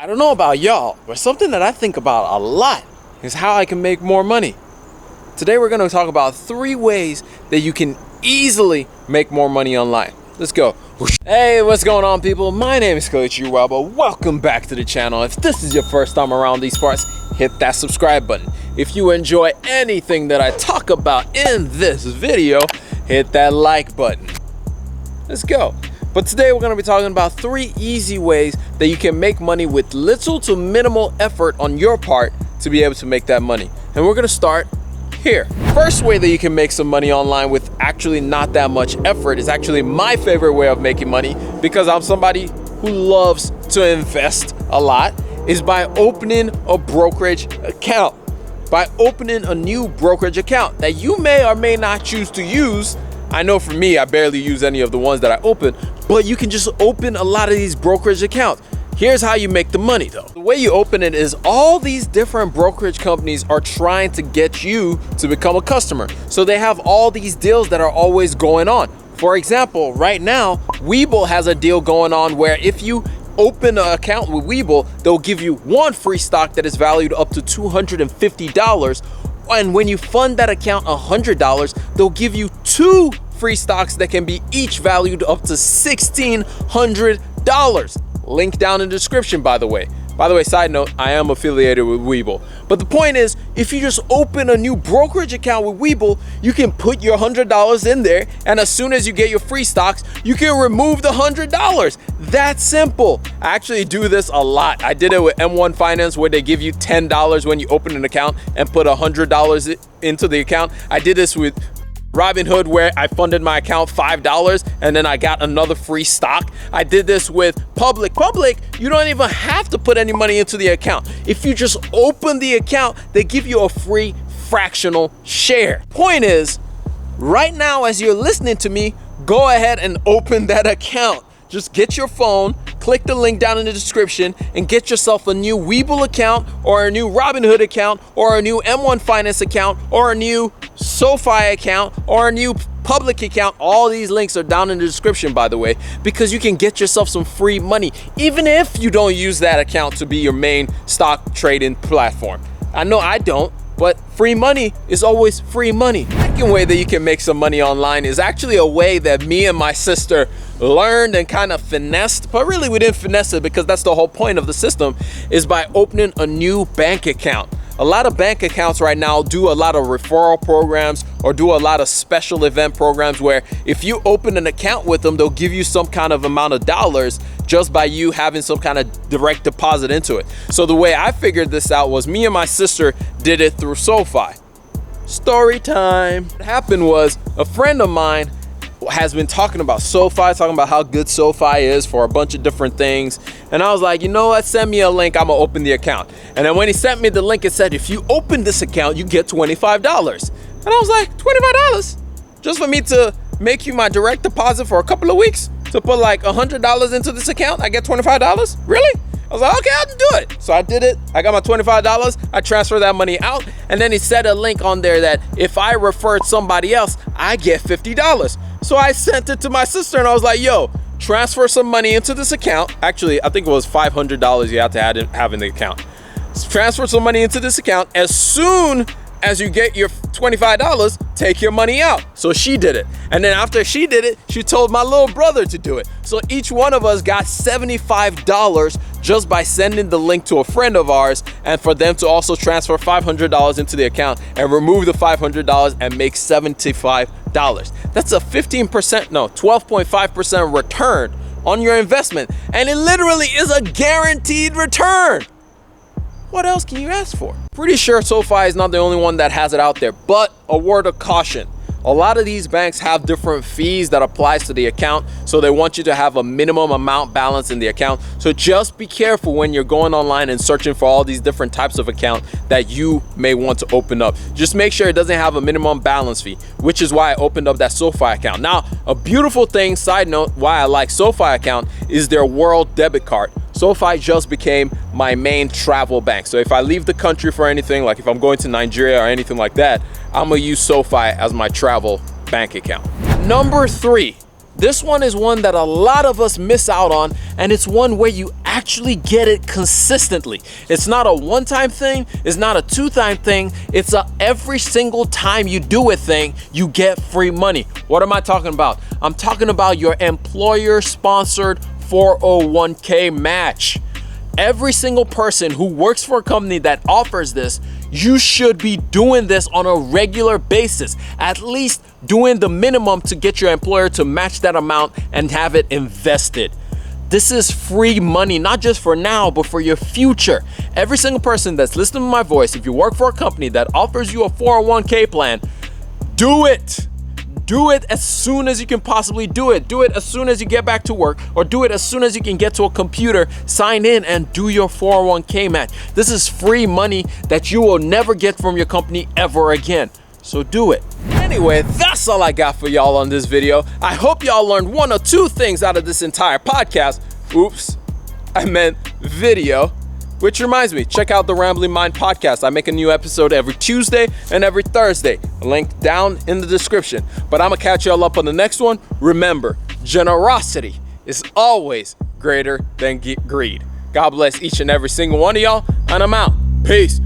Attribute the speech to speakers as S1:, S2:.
S1: I don't know about y'all, but something that I think about a lot is how I can make more money. Today we're going to talk about 3 ways that you can easily make more money online. Let's go. Hey, what's going on, people? My name is KelechIwuaba. Welcome back to the channel. If this is your first time around these parts, hit that subscribe button. If you enjoy anything that I talk about in this video, hit that like button. Let's go. But today we're going to be talking about 3 easy ways that you can make money with little to minimal effort on your part to be able to make that money. And we're going to start here. First way that you can make some money online with actually not that much effort is actually my favorite way of making money, because I'm somebody who loves to invest a lot, is by opening a brokerage account. By opening a new brokerage account that you may or may not choose to use. I know for me, I barely use any of the ones that I open, but you can just open a lot of these brokerage accounts. Here's how you make the money though. The way you open it is all these different brokerage companies are trying to get you to become a customer. So they have all these deals that are always going on. For example, right now, Webull has a deal going on where if you open an account with Webull, they'll give you 1 free stock that is valued up to $250. And when you fund that account $100, they'll give you 2 free stocks that can be each valued up to $1,600. Link down in the description, by the way. Side note, I am affiliated with Webull. But the point is, if you just open a new brokerage account with Webull, you can put your $100 in there, and as soon as you get your free stocks, you can remove the $100. That's simple. I actually do this a lot. I did it with M1 Finance, where they give you $10 when you open an account and put $100 into the account. I did this with Robinhood, where I funded my account $5 and then I got another free stock. I did this with Public. You don't even have to put any money into the account. If you just open the account, they give you a free fractional share. Point is, right now as you're listening to me, go ahead and open that account. Just get your phone, click the link down in the description, and get yourself a new Webull account, or a new Robinhood account, or a new M1 Finance account, or a new SoFi account, or a new Public account. All these links are down in the description, by the way, because you can get yourself some free money, even if you don't use that account to be your main stock trading platform. I know I don't, but free money is always free money. The second way that you can make some money online is actually a way that me and my sister learned and kind of finessed, but really we didn't finesse it, because that's the whole point of the system, is by opening a new bank account. A lot of bank accounts right now do a lot of referral programs or do a lot of special event programs where if you open an account with them, they'll give you some kind of amount of dollars just by you having some kind of direct deposit into it. So the way I figured this out was me and my sister did it through SoFi. Story time. What happened was, a friend of mine has been talking about SoFi, talking about how good SoFi is for a bunch of different things. And I was like, you know what, send me a link, I'm gonna open the account. And then when he sent me the link, it said, if you open this account, you get $25. And I was like, $25? Just for me to make you my direct deposit for a couple of weeks? To put like $100 into this account, I get $25? Really? I was like, okay, I'll do it. So I did it. I got my $25. I transferred that money out. And then he said a link on there that if I referred somebody else, I get $50. So I sent it to my sister and I was like, yo, transfer some money into this account. Actually, I think it was $500 you have to have in the account. Transfer some money into this account. As soon as you get your $25, take your money out. So she did it. And then after she did it, she told my little brother to do it. So each one of us got $75 just by sending the link to a friend of ours, and for them to also transfer $500 into the account and remove the $500 and make $75. That's a 12.5% return on your investment. And it literally is a guaranteed return. What else can you ask for? Pretty sure SoFi is not the only one that has it out there, but a word of caution. A lot of these banks have different fees that applies to the account, so they want you to have a minimum amount balance in the account. So just be careful when you're going online and searching for all these different types of account that you may want to open up. Just make sure it doesn't have a minimum balance fee, which is why I opened up that SoFi account. Now, a beautiful thing, side note, why I like SoFi account is their world debit card. SoFi just became my main travel bank. So if I leave the country for anything, like if I'm going to Nigeria or anything like that, I'm gonna use SoFi as my travel bank account. Number 3, this one is one that a lot of us miss out on, and it's one where you actually get it consistently. It's not a one-time thing, it's not a two-time thing, it's a every single time you do a thing, you get free money. What am I talking about? I'm talking about your employer-sponsored 401k match. Every single person who works for a company that offers this, you should be doing this on a regular basis, at least doing the minimum to get your employer to match that amount and have it invested. This is free money, not just for now, but for your future. Every single person that's listening to my voice, if you work for a company that offers you a 401k plan, do it. Do it as soon as you can possibly do it. Do it as soon as you get back to work, or do it as soon as you can get to a computer, sign in and do your 401k match. This is free money that you will never get from your company ever again. So do it. Anyway, that's all I got for y'all on this video. I hope y'all learned one or two things out of this entire podcast. Oops, I meant video. Which reminds me, check out the Rambling Mind podcast. I make a new episode every Tuesday and every Thursday. Link down in the description. But I'm gonna catch y'all up on the next one. Remember, generosity is always greater than greed. God bless each and every single one of y'all, and I'm out. Peace.